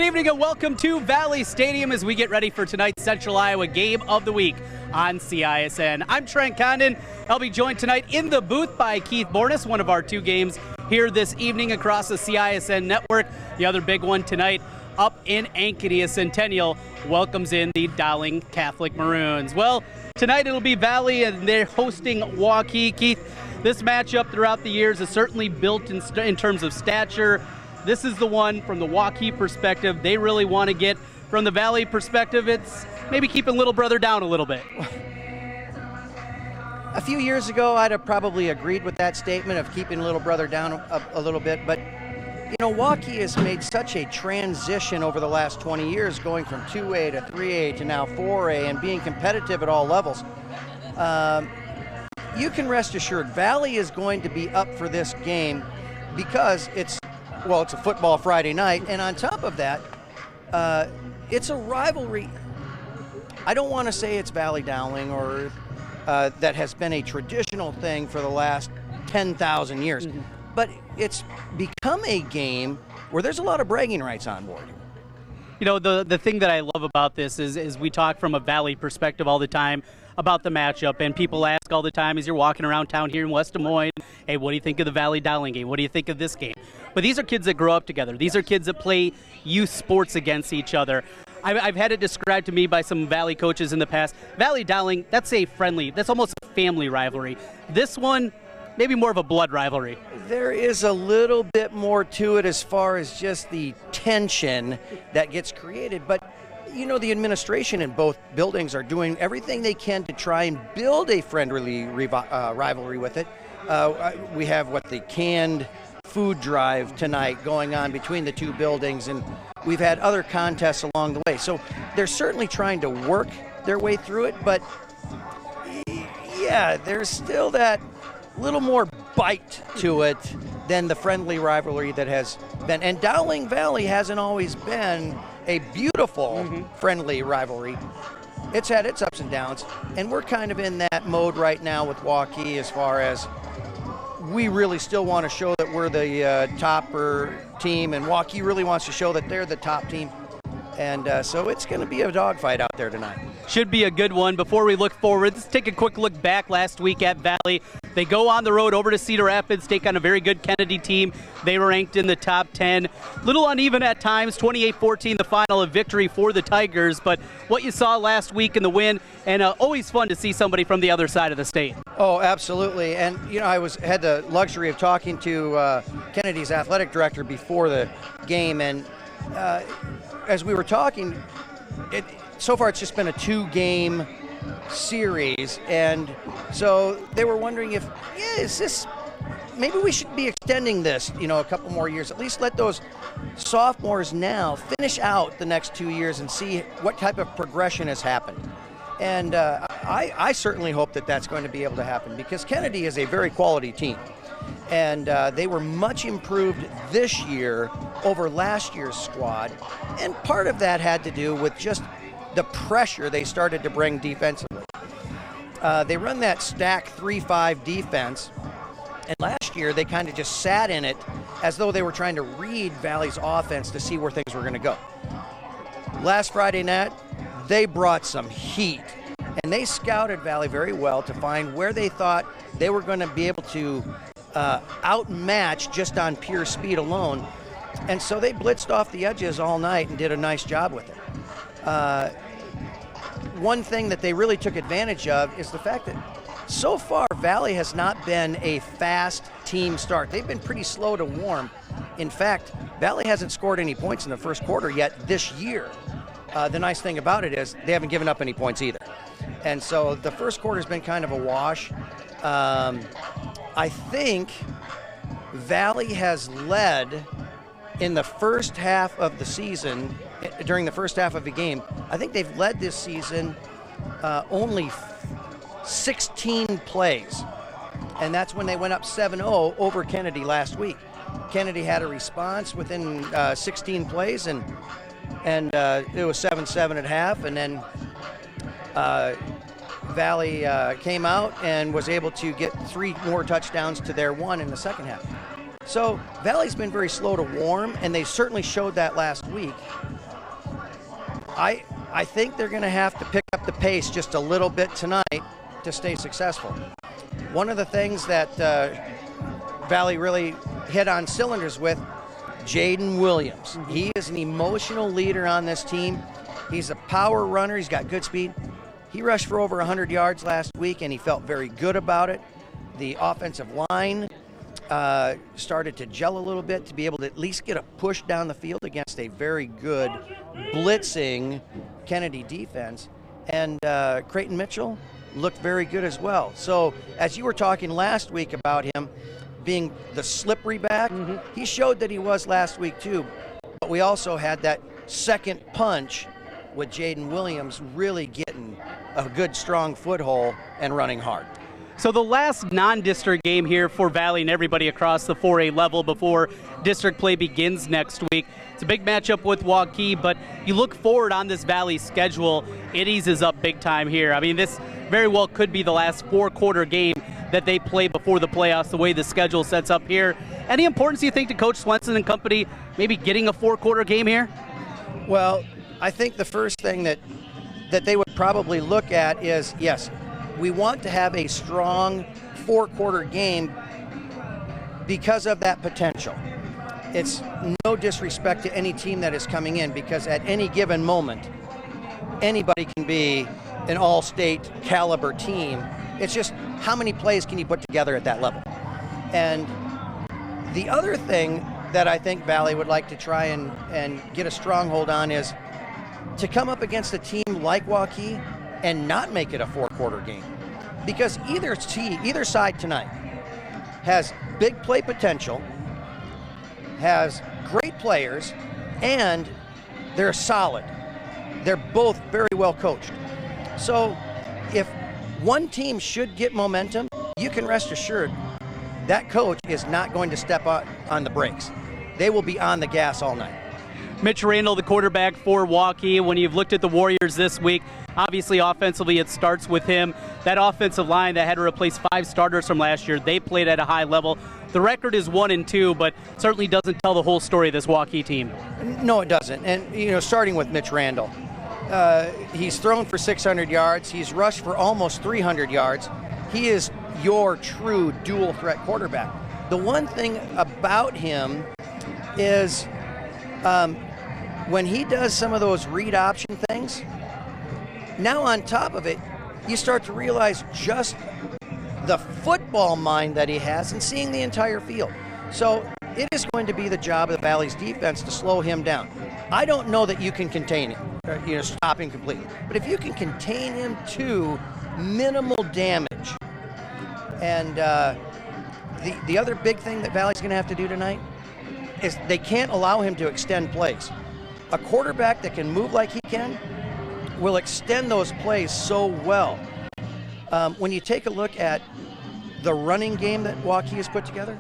evening and welcome to Valley Stadium as we get ready for tonight's Central Iowa Game of the Week on CISN. I'm Trent Condon. I'll be joined tonight in the booth by Keith Bornas, one of our two games here this evening across the CISN network. The other big one tonight up in Ankeny, Centennial welcomes in the Dowling Catholic Maroons. Well, tonight it'll be Valley and they're hosting Waukee. Keith, this matchup throughout the years is certainly built in terms of stature. This is the one from the Waukee perspective they really want to get. From the Valley perspective, it's maybe keeping little brother down a little bit. A few years ago, I'd have probably agreed with that statement of keeping little brother down a little bit. But, you know, Waukee has made such a transition over the llast 20 years, going from 2A to 3A to now 4A and being competitive at all levels. You can rest assured Valley is going to be up for this game because it's a football Friday night, and on top of that, it's a rivalry. I don't want to say it's Valley Dowling or that has been a traditional thing for the last 10,000 years, but it's become a game where there's a lot of bragging rights on board. You know, the thing that I love about this is we talk from a Valley perspective all the time about the matchup, and people ask all the time as you're walking around town here in West Des Moines, hey, what do you think of the Valley Dowling game? What do you think of this game? But these are kids that grow up together. These are kids that play youth sports against each other. I've had it described to me by some Valley coaches in the past. Valley Dowling, that's almost a family rivalry. This one, maybe more of a blood rivalry. There is a little bit more to it as far as just the tension that gets created, but you know, the administration in both buildings are doing everything they can to try and build a friendly rivalry with it. We have the canned food drive tonight going on between the two buildings, and we've had other contests along the way. So they're certainly trying to work their way through it, but yeah, there's still that little more bite to it than the friendly rivalry that has been. And Dowling Valley hasn't always been a beautiful, friendly rivalry. It's had its ups and downs, and we're kind of in that mode right now with Waukee as far as we really still want to show that we're the topper team, and Waukee really wants to show that they're the top team. And so it's going to be a dogfight out there tonight. Should be a good one. Before we look forward, let's take a quick look back last week at Valley. They go on the road over to Cedar Rapids, take on a very good Kennedy team. They were ranked in the top 10. Little uneven at times, 28-14, the final, a victory for the Tigers. But what you saw last week in the win, and always fun to see somebody from the other side of the state. Oh, absolutely. And, you know, I had the luxury of talking to Kennedy's athletic director before the game, and as we were talking, so far it's just been a 2-game series, and so they were wondering if, maybe we should be extending this, a couple more years. At least let those sophomores now finish out the next 2 years and see what type of progression has happened. And I certainly hope that that's going to be able to happen, because Kennedy is a very quality team. And they were much improved this year over last year's squad. And part of that had to do with just the pressure they started to bring defensively. They run that stack 3-5 defense. And last year, they kind of just sat in it as though they were trying to read Valley's offense to see where things were going to go. Last Friday night, they brought some heat. And they scouted Valley very well to find where they thought they were going to be able to outmatch just on pure speed alone. And so they blitzed off the edges all night and did a nice job with it. One thing that they really took advantage of is the fact that so far Valley has not been a fast team start. They've been pretty slow to warm. In fact, Valley hasn't scored any points in the first quarter yet this year. The nice thing about it is they haven't given up any points either. And so the first quarter has been kind of a wash. I think Valley has led in the first half of the season, during the first half of the game. I think they've led this season only 16 plays. And that's when they went up 7-0 over Kennedy last week. Kennedy had a response within 16 plays, and it was 7-7 at half, and then Valley came out and was able to get 3 more touchdowns to their 1 in the second half. So Valley's been very slow to warm, and they certainly showed that last week. I think they're going to have to pick up the pace just a little bit tonight to stay successful. One of the things that Valley really hit on cylinders with, Jaden Williams. He is an emotional leader on this team. He's a power runner. He's got good speed. He rushed for over 100 yards last week, and he felt very good about it. The offensive line started to gel a little bit to be able to at least get a push down the field against a very good blitzing Kennedy defense. And Creighton Mitchell looked very good as well. So as you were talking last week about him being the slippery back, he showed that he was last week too. But we also had that second punch with Jaden Williams really getting a good strong foothold and running hard. So the last non-district game here for Valley and everybody across the 4A level before district play begins next week. It's a big matchup with Waukee, but you look forward on this Valley schedule, it eases up big time here. I mean, this very well could be the last four-quarter game that they play before the playoffs, the way the schedule sets up here. Any importance, you think, to Coach Swenson and company maybe getting a four-quarter game here? Well, I think the first thing that they would probably look at is, yes, we want to have a strong four-quarter game because of that potential. It's no disrespect to any team that is coming in, because at any given moment, anybody can be an all-state caliber team. It's just how many plays can you put together at that level. And the other thing that I think Valley would like to try and get a stronghold on is to come up against a team like Waukee and not make it a four-quarter game. Because either side tonight has big play potential, has great players, and they're solid. They're both very well coached. So if one team should get momentum, you can rest assured that coach is not going to step on the brakes. They will be on the gas all night. Mitch Randall, the quarterback for Waukee. When you've looked at the Warriors this week, obviously offensively it starts with him. That offensive line that had to replace 5 starters from last year, they played at a high level. The record is 1-2, but certainly doesn't tell the whole story of this Waukee team. No, it doesn't. And, starting with Mitch Randall, he's thrown for 600 yards. He's rushed for almost 300 yards. He is your true dual threat quarterback. The one thing about him is when he does some of those read option things, now on top of it, you start to realize just the football mind that he has and seeing the entire field. So it is going to be the job of the Valley's defense to slow him down. I don't know that you can contain him, stop him completely. But if you can contain him to minimal damage, and the other big thing that Valley's going to have to do tonight is they can't allow him to extend plays. A quarterback that can move like he can will extend those plays so well. When you take a look at the running game that Waukee has put together,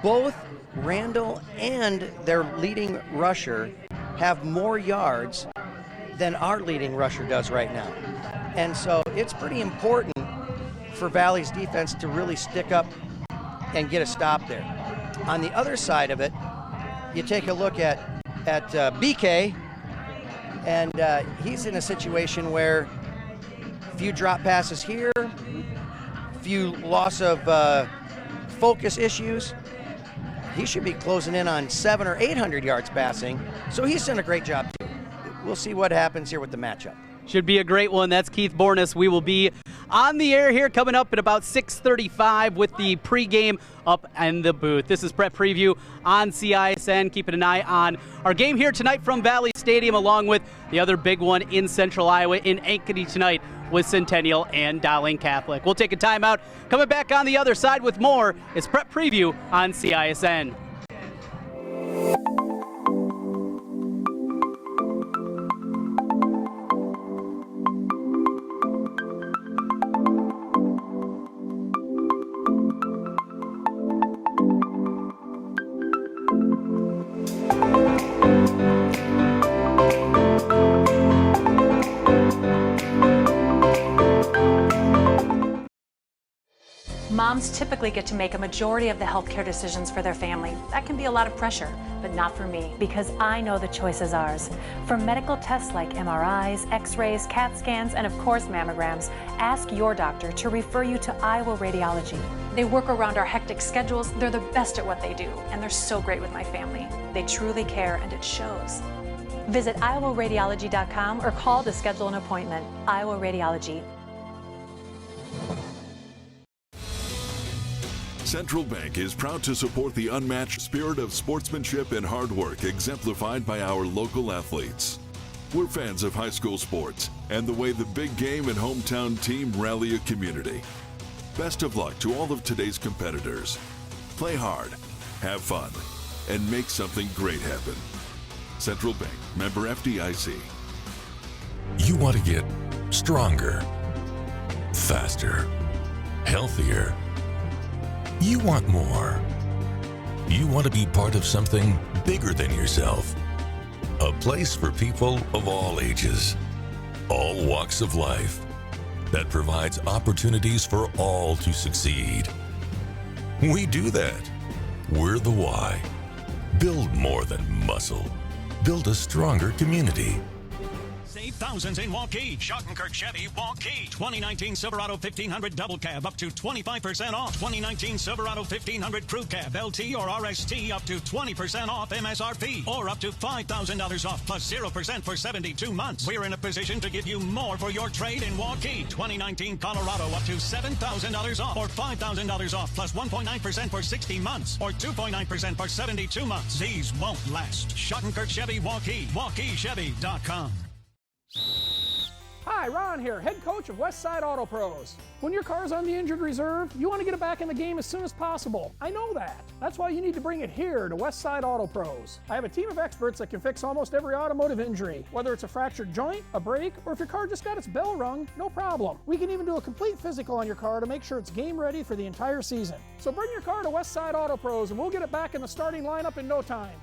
both Randall and their leading rusher have more yards than our leading rusher does right now. And so it's pretty important for Valley's defense to really stick up and get a stop there. On the other side of it, you take a look at BK, and he's in a situation where few drop passes here, few loss of focus issues. He should be closing in on 700 or 800 yards passing, so he's done a great job too. We'll see what happens here with the matchup. Should be a great one. That's Keith Bornes. We will be on the air here coming up at about 6:35 with the pregame up in the booth. This is Prep Preview on CISN. Keeping an eye on our game here tonight from Valley Stadium, along with the other big one in Central Iowa in Ankeny tonight with Centennial and Dowling Catholic. We'll take a timeout. Coming back on the other side with more. It's Prep Preview on CISN. Moms typically get to make a majority of the healthcare decisions for their family. That can be a lot of pressure, but not for me, because I know the choice is ours. From medical tests like MRIs, X-rays, CAT scans, and of course mammograms, ask your doctor to refer you to Iowa Radiology. They work around our hectic schedules. They're the best at what they do, and they're so great with my family. They truly care, and it shows. Visit iowaradiology.com or call to schedule an appointment. Iowa Radiology. Central Bank is proud to support the unmatched spirit of sportsmanship and hard work exemplified by our local athletes. We're fans of high school sports and the way the big game and hometown team rally a community. Best of luck to all of today's competitors. Play hard, have fun, and make something great happen. Central Bank, member FDIC. You want to get stronger, faster, healthier. You want more. You want to be part of something bigger than yourself. A place for people of all ages, all walks of life, that provides opportunities for all to succeed. We do that. We're the why. Build more than muscle. Build a stronger community. Save thousands in Waukee. Schottenkirk Chevy, Waukee. 2019 Silverado 1500 Double Cab up to 25% off. 2019 Silverado 1500 Crew Cab, LT or RST up to 20% off MSRP. Or up to $5,000 off plus 0% for 72 months. We're in a position to give you more for your trade in Waukee. 2019 Colorado up to $7,000 off. Or $5,000 off plus 1.9% for 60 months. Or 2.9% for 72 months. These won't last. Schottenkirk Chevy, Waukee. WaukeeChevy.com. Hi, Ron here, head coach of Westside Auto Pros. When your car's on the injured reserve, you want to get it back in the game as soon as possible. I know that. That's why you need to bring it here to Westside Auto Pros. I have a team of experts that can fix almost every automotive injury. Whether it's a fractured joint, a brake, or if your car just got its bell rung, no problem. We can even do a complete physical on your car to make sure it's game ready for the entire season. So bring your car to Westside Auto Pros and we'll get it back in the starting lineup in no time.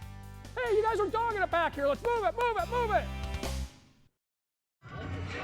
Hey, you guys are dogging it back here. Let's move it, move it, move it.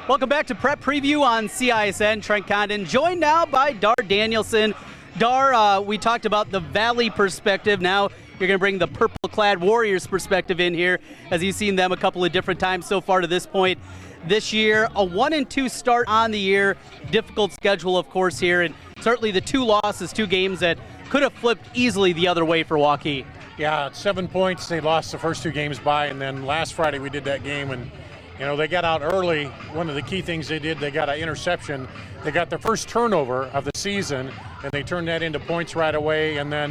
Welcome back to Prep Preview on CISN. Trent Condon, joined now by Dar Danielson. Dar, we talked about the Valley perspective. Now you're going to bring the purple-clad Warriors perspective in here, as you've seen them a couple of different times so far to this point this year. A 1-2 start on the year. Difficult schedule, of course, here, and certainly the two losses, two games that could have flipped easily the other way for Waukee. Yeah, 7 points. They lost the first two games by, and then last Friday we did that game, and you know, they got out early. One of the key things they did, they got an interception. They got their first turnover of the season, and they turned that into points right away. And then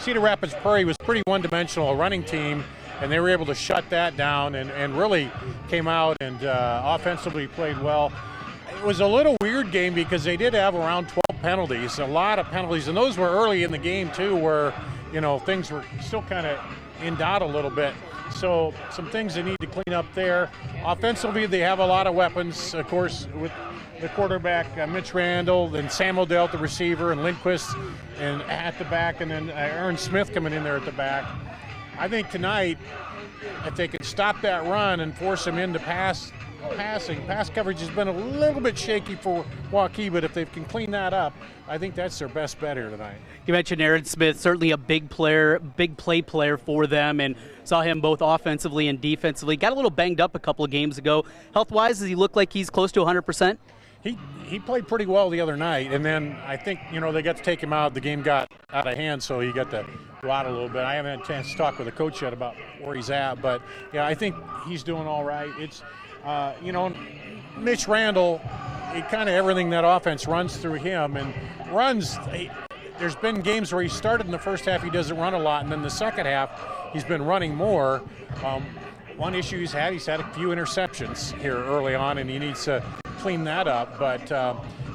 Cedar Rapids Prairie was pretty one-dimensional, a running team, and they were able to shut that down and really came out and offensively played well. It was a little weird game because they did have around 12 penalties, a lot of penalties, and those were early in the game too, where, you know, things were still kind of in doubt a little bit. So some things they need to clean up there. Offensively, they have a lot of weapons, of course, with the quarterback, Mitch Randall, then Sam Odell, the receiver, and Lindquist and at the back, and then Aaron Smith coming in there at the back. I think tonight, if they can stop that run and force them into pass coverage has been a little bit shaky for Waukee, but if they can clean that up, I think that's their best bet here tonight. You mentioned Aaron Smith, certainly a big player, big play player for them, and saw him both offensively and defensively. Got a little banged up a couple of games ago. Health-wise, does he look like he's close to 100%? He played pretty well the other night, and then I think, you know, they got to take him out. The game got out of hand, so he got to go out a little bit. I haven't had a chance to talk with the coach yet about where he's at, but, yeah, I think he's doing all right. It's you know, Mitch Randall, kind of everything that offense runs through him, and there's been games where he started in the first half, he doesn't run a lot, and then the second half, he's been running more. One issue he's had a few interceptions here early on, and he needs to clean that up. But,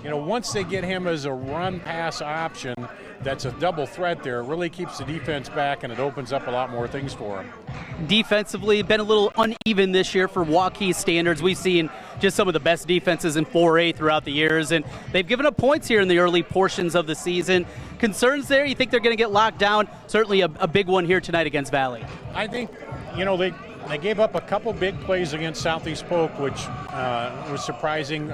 you know, once they get him as a run-pass option, that's a double threat there. It really keeps the defense back, and it opens up a lot more things for him. Defensively, been a little uneven this year for Waukee standards. We've seen just some of the best defenses in 4A throughout the years, and they've given up points here in the early portions of the season. Concerns there? You think they're going to get locked down? Certainly a big one here tonight against Valley. I think, you know, they gave up a couple big plays against Southeast Polk, which was surprising.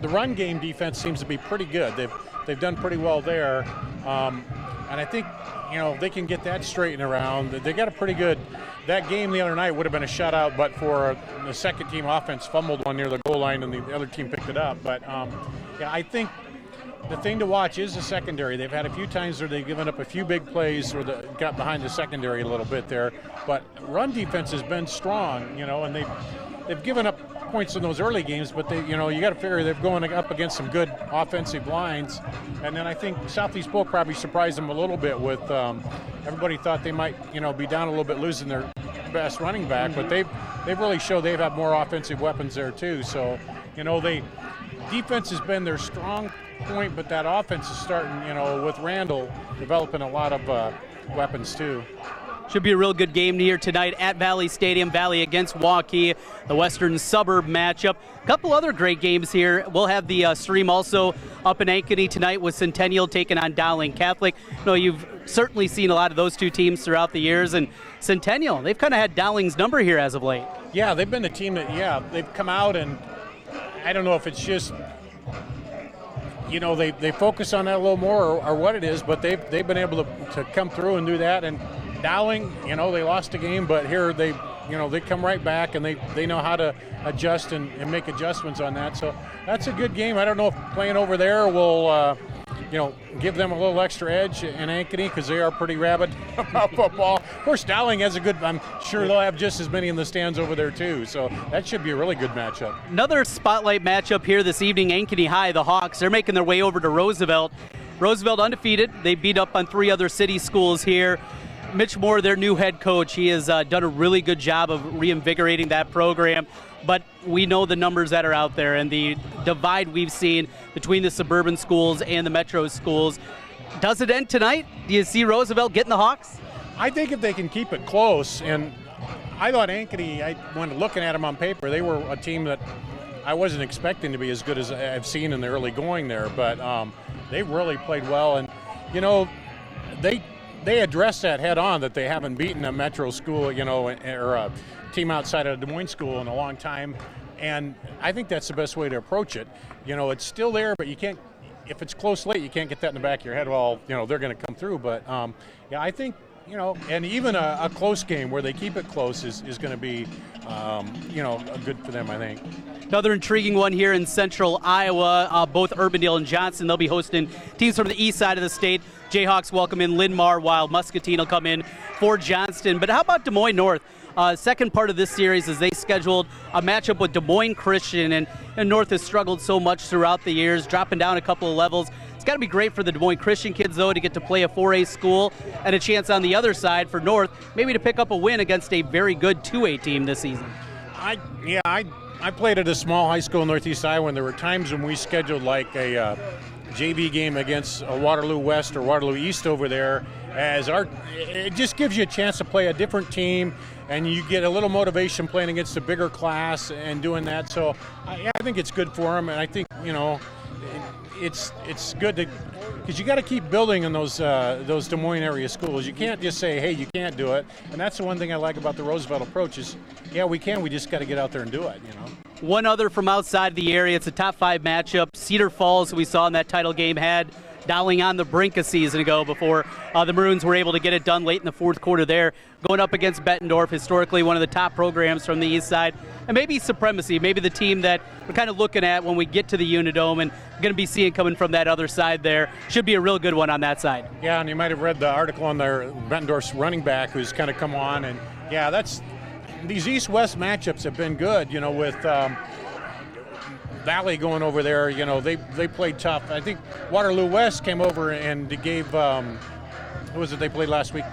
The run game defense seems to be pretty good. They've they've done pretty well there. And I think, if they can get that straightened around, they got a pretty good. That game the other night would have been a shutout, but for the second team offense fumbled one near the goal line, and the other team picked it up. But I think the thing to watch is the secondary. They've had a few times where they've given up a few big plays or got behind the secondary a little bit there. But run defense has been strong, and they've given up points in those early games, but you got to figure they're going up against some good offensive lines. And then I think Southeast Polk probably surprised them a little bit with everybody thought they might be down a little bit, losing their best running back, but they've really showed they've had more offensive weapons there too. So defense has been their strong point, but that offense is starting, with Randall developing a lot of weapons too. Should be a real good game here tonight at Valley Stadium. Valley against Waukee, the Western Suburb matchup. A couple other great games here. We'll have the stream also up in Ankeny tonight with Centennial taking on Dowling Catholic. You've certainly seen a lot of those two teams throughout the years, and Centennial, they've kind of had Dowling's number here as of late. Yeah, they've been a team that, they've come out, and I don't know if it's just they focus on that a little more or what it is, but they've been able to come through and do that. And Dowling, they lost a game, but here they come right back, and they know how to adjust and make adjustments on that. So that's a good game. I don't know if playing over there will give them a little extra edge in Ankeny, because they are pretty rabid about football. Of course, Dowling has I'm sure they'll have just as many in the stands over there too. So that should be a really good matchup. Another spotlight matchup here this evening, Ankeny High, the Hawks. They're making their way over to Roosevelt. Roosevelt undefeated. They beat up on 3 other city schools here. Mitch Moore, their new head coach, he has done a really good job of reinvigorating that program. But we know the numbers that are out there and the divide we've seen between the suburban schools and the metro schools. Does it end tonight? Do you see Roosevelt getting the Hawks? I think if they can keep it close, and I thought Ankeny, when looking at them on paper, they were a team that I wasn't expecting to be as good as I've seen in the early going there, but they really played well. And, they addressed that head on, that they haven't beaten a metro school, or a team outside of a Des Moines school in a long time. And I think that's the best way to approach it. It's still there, but you can't, if it's close late, you can't get that in the back of your head. Well, they're going to come through. But I think, and even a close game where they keep it close is going to be, good for them, I think. Another intriguing one here in central Iowa, both Urbandale and Johnson. They'll be hosting teams from the east side of the state. Jayhawks welcome in Linn-Mar, while Muscatine will come in for Johnston. But how about Des Moines North? Second part of this series is they scheduled a matchup with Des Moines Christian, and North has struggled so much throughout the years, dropping down a couple of levels. It's got to be great for the Des Moines Christian kids, though, to get to play a 4A school, and a chance on the other side for North maybe to pick up a win against a very good 2A team this season. I played at a small high school in Northeast Iowa, and there were times when we scheduled like a JV game against Waterloo West or Waterloo East over there. It just gives you a chance to play a different team, and you get a little motivation playing against a bigger class and doing that. So I think it's good for them, and I think it's good to, because you got to keep building in those Des Moines area schools. You can't just say, hey, you can't do it. And that's the one thing I like about the Roosevelt approach is, yeah, we can. We just got to get out there and do it. One other from outside the area. It's a top 5 matchup. Cedar Falls, who we saw in that title game, had Dowling on the brink a season ago before the Maroons were able to get it done late in the fourth quarter there, going up against Bettendorf, historically one of the top programs from the east side. And maybe Supremacy, maybe the team that we're kind of looking at when we get to the Unidome and going to be seeing coming from that other side there. Should be a real good one on that side. Yeah, and you might have read the article on their Bettendorf's running back who's kind of come on. And, yeah, these east-west matchups have been good, with Valley going over there. They played tough. I think Waterloo West came over and gave who was it they played last week?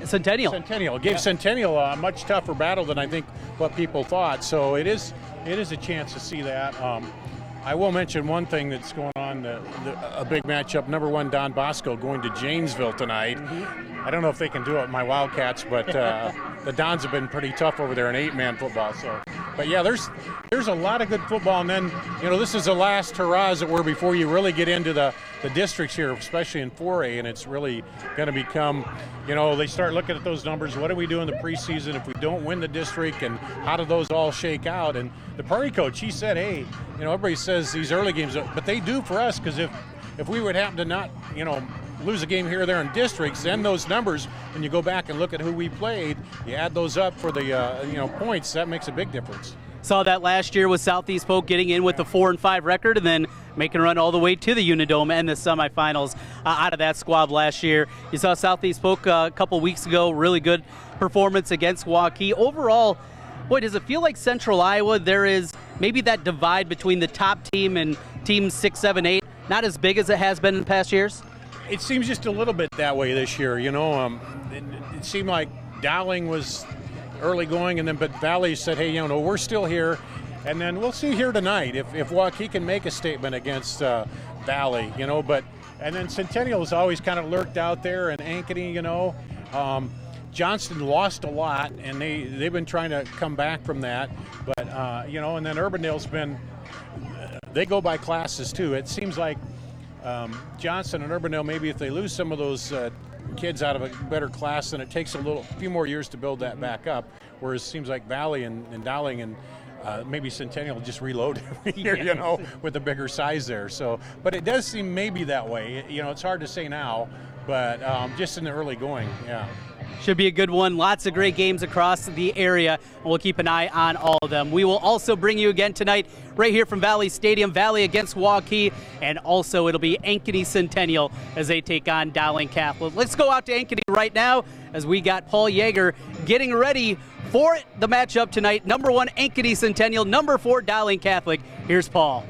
Centennial. Gave Centennial a much tougher battle than I think what people thought. So it is a chance to see that. I will mention one thing that's going on, a big matchup. Number 1 Don Bosco going to Janesville tonight. I don't know if they can do it with my Wildcats, but the Dons have been pretty tough over there in 8-man football. But yeah, there's a lot of good football, and then this is the last hurrah, as it were, before you really get into the districts here, especially in 4A, and it's really going to become, they start looking at those numbers. What do we do in the preseason if we don't win the district, and how do those all shake out? And the Prairie coach, he said, hey, everybody says these early games, but they do for us, because if if we would happen to not, lose a game here or there in districts, then those numbers, when you go back and look at who we played, you add those up for the points, that makes a big difference. Saw that last year with Southeast Polk getting in with the 4-5 record and then making a run all the way to the Unidome and the semifinals out of that squad last year. You saw Southeast Polk a couple weeks ago, really good performance against Waukee. Overall, boy, does it feel like Central Iowa, there is maybe that divide between the top team and teams 6, 7, 8, not as big as it has been in past years? It seems just a little bit that way this year, It seemed like Dowling was early going, but Valley said, hey, we're still here. And then we'll see here tonight if Waukee can make a statement against Valley, and then Centennial has always kind of lurked out there, and Ankeny, Johnston lost a lot, and they've been trying to come back from that. But, and then Urbandale's been, they go by classes too. It seems like Johnston and Urbandale, maybe if they lose some of those kids out of a better class, then it takes a few more years to build that back up. Whereas it seems like Valley and Dowling and maybe Centennial just reload every year, with a bigger size there. So, but it does seem maybe that way. It's hard to say now, but just in the early going, yeah. Should be a good one. Lots of great games across the area, and we'll keep an eye on all of them. We will also bring you again tonight right here from Valley Stadium, Valley against Waukee, and also it'll be Ankeny Centennial as they take on Dowling Catholic. Let's go out to Ankeny right now as we got Paul Yeager getting ready for the matchup tonight. Number 1, Ankeny Centennial. Number 4, Dowling Catholic. Here's Paul.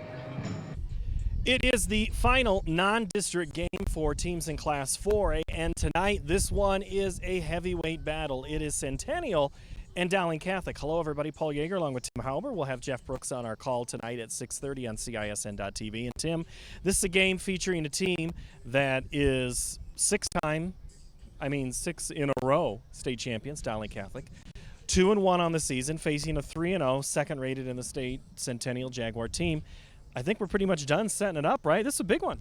It is the final non-district game for teams in Class 4A, and tonight this one is a heavyweight battle. It is Centennial and Dowling Catholic. Hello, everybody. Paul Yeager along with Tim Halber. We'll have Jeff Brooks on our call tonight at 6:30 on CISN.TV. And Tim, this is a game featuring a team that is 6 in a row state champions, Dowling Catholic. 2-1 on the season, facing a 3-0 second-rated in the state Centennial Jaguar team. I think we're pretty much done setting it up, right? This is a big one.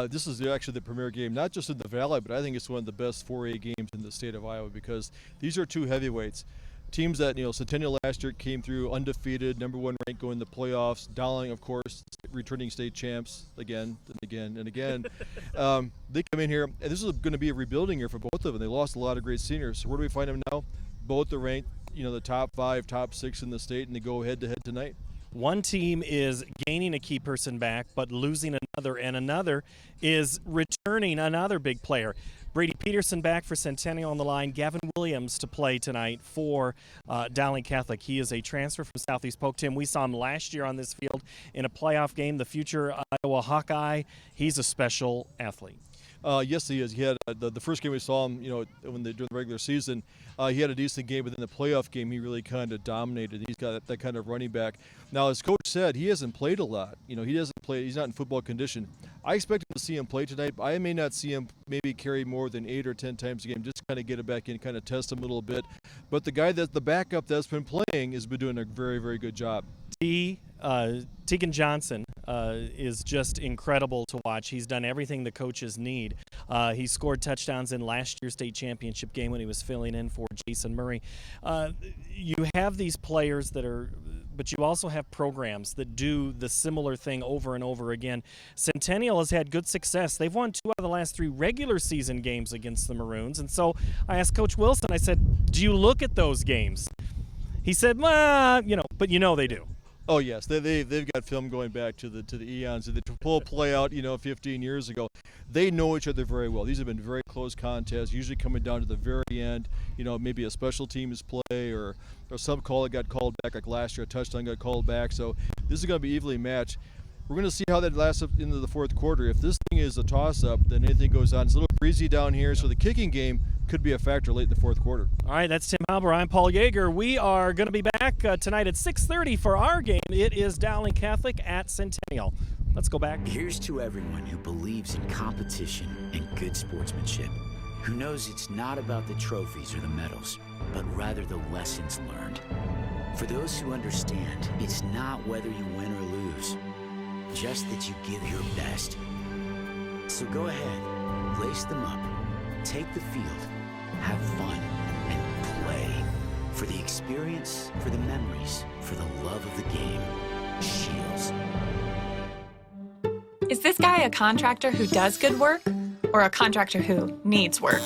This is actually the premier game, not just in the Valley, but I think it's one of the best 4A games in the state of Iowa because these are 2 heavyweights. Teams that, Centennial last year came through undefeated, number 1 ranked going to the playoffs. Dowling, of course, returning state champs again and again and again. They come in here, and this is going to be a rebuilding year for both of them. They lost a lot of great seniors. So where do we find them now? Both are ranked, the top 5, top 6 in the state, and they go head-to-head tonight. One team is gaining a key person back, but losing another, and another is returning another big player. Brady Peterson back for Centennial on the line. Gavin Williams to play tonight for Dowling Catholic. He is a transfer from Southeast Polk. Tim, we saw him last year on this field in a playoff game, the future Iowa Hawkeye. He's a special athlete. Yes, he is. He had the first game we saw him, during the regular season, he had a decent game, but in the playoff game, he really kind of dominated. He's got that kind of running back. Now, as Coach said, he hasn't played a lot. He doesn't play. He's not in football condition. I expect to see him play tonight. I may not see him maybe carry more than 8 or 10 times a game, just kind of get it back in, kind of test him a little bit. But the backup that's been playing has been doing a very, very good job. Deacon Johnson is just incredible to watch. He's done everything the coaches need. He scored touchdowns in last year's state championship game when he was filling in for Jason Murray. You have these players but you also have programs that do the similar thing over and over again. Centennial has had good success. They've won 2 out of the last 3 regular season games against the Maroons. And so I asked Coach Wilson, I said, do you look at those games? He said, but they do. Oh yes, they've got film going back to the eons of the full play out 15 years ago. They know each other very well. These have been very close contests, usually coming down to the very end. Maybe a special teams play or some call that got called back, like last year a touchdown got called back. So this is going to be evenly matched. We're going to see how that lasts up into the 4th quarter. If this thing is a toss-up, then anything goes on. It's a little breezy down here, so the kicking game could be a factor late in the 4th quarter. All right, that's Tim Halber. I'm Paul Yeager. We are going to be back tonight at 6:30 for our game. It is Dowling Catholic at Centennial. Let's go back. Here's to everyone who believes in competition and good sportsmanship, who knows it's not about the trophies or the medals, but rather the lessons learned. For those who understand, it's not whether you win or lose, just that you give your best. So go ahead, lace them up, take the field, have fun, and play. For the experience, for the memories, for the love of the game. Shields. Is this guy a contractor who does good work or a contractor who needs work?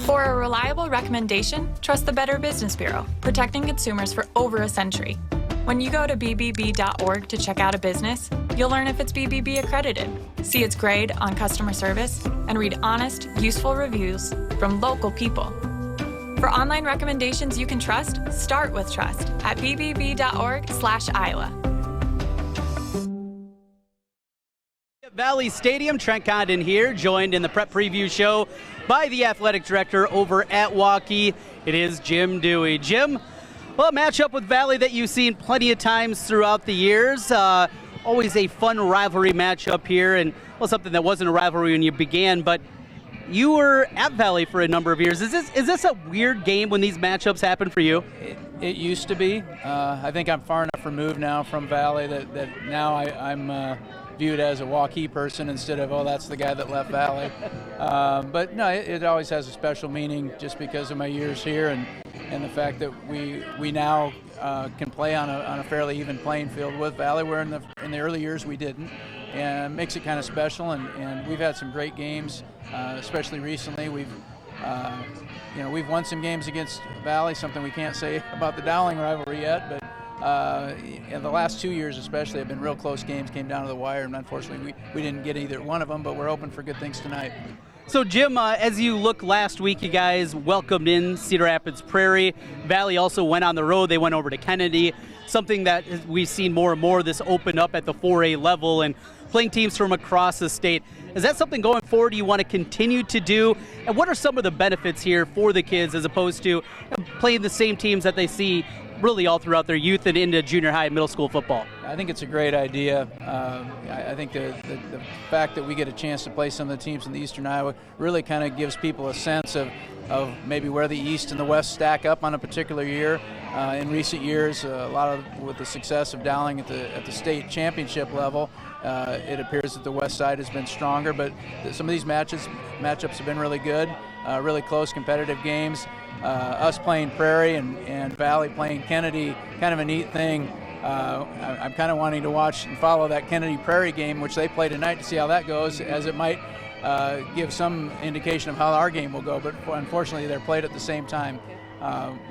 For a reliable recommendation, trust the Better Business Bureau, protecting consumers for over a century. When you go to bbb.org to check out a business, you'll learn if it's BBB accredited, see its grade on customer service, and read honest, useful reviews from local people. For online recommendations you can trust, start with trust at bbb.org/Iowa. Valley Stadium, Trent Condon here, joined in the prep preview show by the athletic director over at Waukee. It is Jim Dewey. Jim, well, a matchup with Valley that you've seen plenty of times throughout the years. Always a fun rivalry matchup here, and well, something that wasn't a rivalry when you began, but you were at Valley for a number of years. Is this a weird game when these matchups happen for you? It used to be. I think I'm far enough removed now from Valley that now I'm viewed as a Waukee person instead of, oh, that's the guy that left Valley. But no, it always has a special meaning just because of my years here and the fact that we now can play on a fairly even playing field with Valley, where in the early years we didn't. And it makes it kind of special, and we've had some great games, especially recently. We've won some games against Valley, something we can't say about the Dowling rivalry yet, but in the last 2 years especially have been real close games, came down to the wire, and unfortunately we didn't get either one of them, but we're hoping for good things tonight. So Jim, as you look last week, you guys welcomed in Cedar Rapids Prairie. Valley also went on the road. They went over to Kennedy, something that we've seen more and more, this open up at the 4A level and playing teams from across the state. Is that something going forward you want to continue to do? And what are some of the benefits here for the kids as opposed to playing the same teams that they see really all throughout their youth and into junior high and middle school football? I think it's a great idea. I think the fact that we get a chance to play some of the teams in the Eastern Iowa really kind of gives people a sense of maybe where the East and the West stack up on a particular year. In recent years, a lot of with the success of Dowling at the state championship level, it appears that the West side has been stronger. But some of these matchups have been really good, really close, competitive games. Us playing Prairie and Valley playing Kennedy, kind of a neat thing. I'm kind of wanting to watch and follow that Kennedy Prairie game, which they play tonight, to see how that goes, as it might give some indication of how our game will go. But unfortunately, they're played at the same time.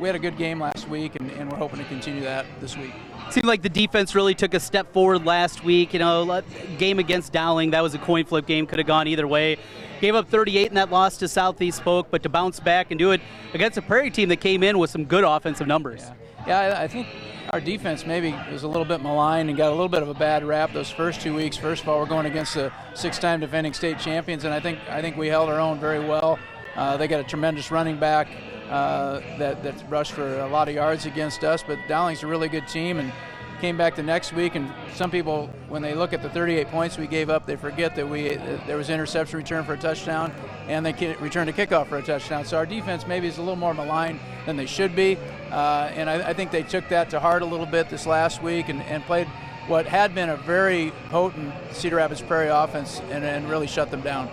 We had a good game last week, and we're hoping to continue that this week. Seemed like the defense really took a step forward last week. Game against Dowling, that was a coin flip game, could have gone either way. Gave up 38 in that loss to Southeast Polk, but to bounce back and do it against a Prairie team that came in with some good offensive numbers. Yeah, I think our defense maybe was a little bit maligned and got a little bit of a bad rap those first 2 weeks. First of all, we're going against the 6-time defending state champions, and I think we held our own very well. They got a tremendous running back that rushed for a lot of yards against us, but Dowling's a really good team and came back the next week. And some people, when they look at the 38 points we gave up, they forget that there was interception return for a touchdown and they returned a kickoff for a touchdown. So our defense maybe is a little more maligned than they should be, and I think they took that to heart a little bit this last week and played what had been a very potent Cedar Rapids Prairie offense and really shut them down.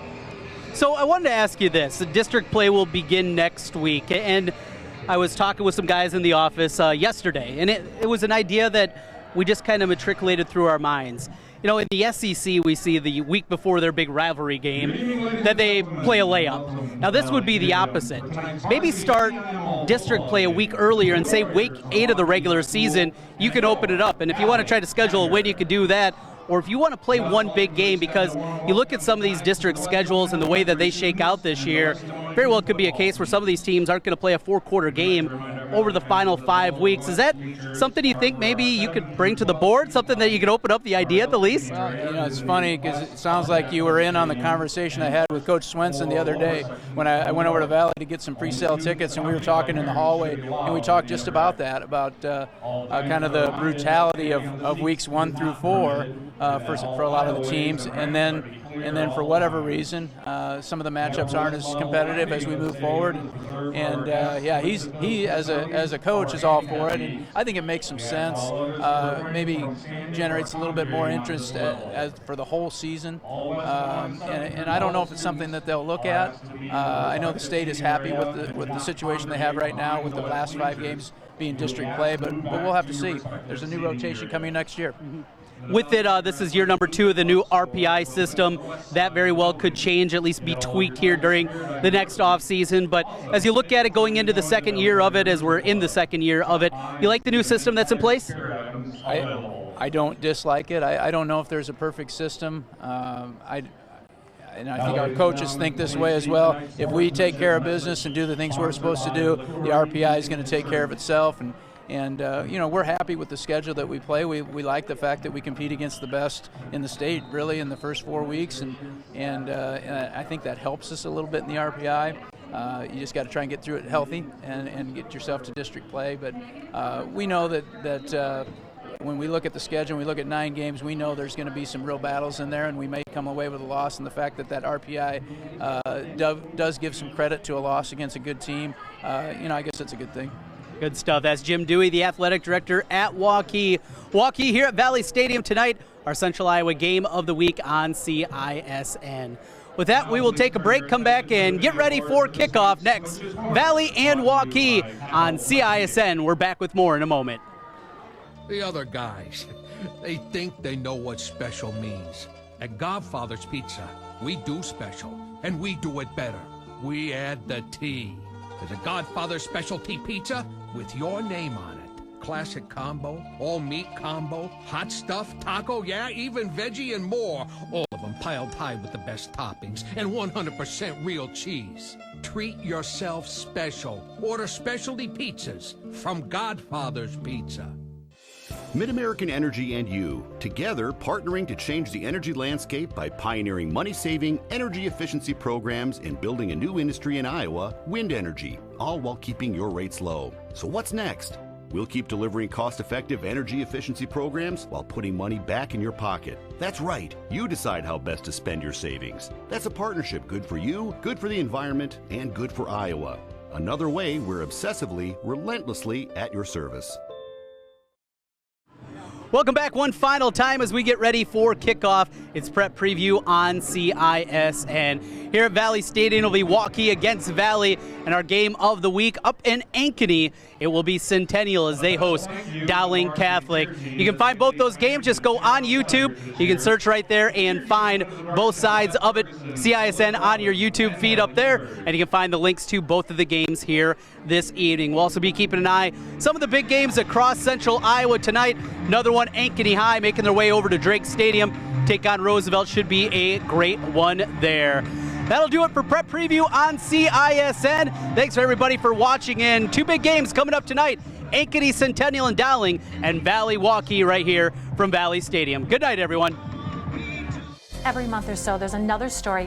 So I wanted to ask you this. The district play will begin next week, and I was talking with some guys in the office yesterday, and it was an idea that we just kind of matriculated through our minds. In the SEC, we see the week before their big rivalry game that they play a layup. Now, this would be the opposite. Maybe start district play a week earlier and say week 8 of the regular season, you can open it up. And if you want to try to schedule a win, you could do that. Or if you want to play one big game, because you look at some of these district schedules and the way that they shake out this year, very well could be a case where some of these teams aren't going to play a 4-quarter game over the final 5 weeks. Is that something you think maybe you could bring to the board, something that you could open up the idea at the least? Well, it's funny because it sounds like you were in on the conversation I had with Coach Swenson the other day when I went over to Valley to get some pre-sale tickets, and we were talking in the hallway, and we talked just about that, about kind of the brutality of weeks 1 through 4 for a lot of the teams, and then for whatever reason, some of the matchups aren't as competitive as we move forward. And he as a coach is all for it. And I think it makes some sense. Maybe generates a little bit more interest as for the whole season. And I don't know if it's something that they'll look at. I know the state is happy with the situation they have right now with the last 5 games being district play, but we'll have to see. There's a new rotation coming next year. with it, this is year number 2 of the new RPI system. That very well could change, at least be tweaked here during the next off season. But as you look at it going into the second year of it, as we're in the second year of it, you like the new system that's in place? I don't dislike it. I don't know if there's a perfect system. And I think our coaches think this way as well. If we take care of business and do the things we're supposed to do, the RPI is going to take care of itself. And we're happy with the schedule that we play. We like the fact that we compete against the best in the state, really, in the first 4 weeks. And I think that helps us a little bit in the RPI. You just got to try and get through it healthy and get yourself to district play. But we know that when we look at the schedule, we look at 9 games, we know there's going to be some real battles in there, and we may come away with a loss. And the fact that RPI does give some credit to a loss against a good team, I guess it's a good thing. Good stuff. That's Jim Dewey, the athletic director at Waukee. Waukee here at Valley Stadium tonight, our Central Iowa game of the week on CISN. With that, we will take a break, come back, and get ready for kickoff next. Valley and Waukee on CISN. We're back with more in a moment. The other guys, they think they know what special means. At Godfather's Pizza, we do special, and we do it better. We add the T. There's a Godfather's Specialty Pizza with your name on it. Classic combo, all meat combo, hot stuff, taco, yeah, even veggie and more. All of them piled high with the best toppings and 100% real cheese. Treat yourself special. Order specialty pizzas from Godfather's Pizza. MidAmerican Energy and you, together partnering to change the energy landscape by pioneering money-saving, energy efficiency programs and building a new industry in Iowa, wind energy, all while keeping your rates low. So what's next? We'll keep delivering cost-effective energy efficiency programs while putting money back in your pocket. That's right. You decide how best to spend your savings. That's a partnership good for you, good for the environment, and good for Iowa. Another way we're obsessively, relentlessly at your service. Welcome back one final time as we get ready for kickoff. It's Prep Preview on CISN. Here at Valley Stadium, it'll be Waukee against Valley, and our game of the week up in Ankeny, it will be Centennial as they host Dowling Catholic. You can find both those games. Just go on YouTube. You can search right there and find both sides of it. CISN on your YouTube feed up there, and you can find the links to both of the games here this evening. We'll also be keeping an eye some of the big games across Central Iowa tonight. Another one, Ankeny High making their way over to Drake Stadium. Take on Roosevelt. Should be a great one there. That'll do it for Prep Preview on CISN. Thanks for everybody for watching in. 2 big games coming up tonight. Ankeny, Centennial, and Dowling, and Valley Waukee right here from Valley Stadium. Good night, everyone. Every month or so, there's another story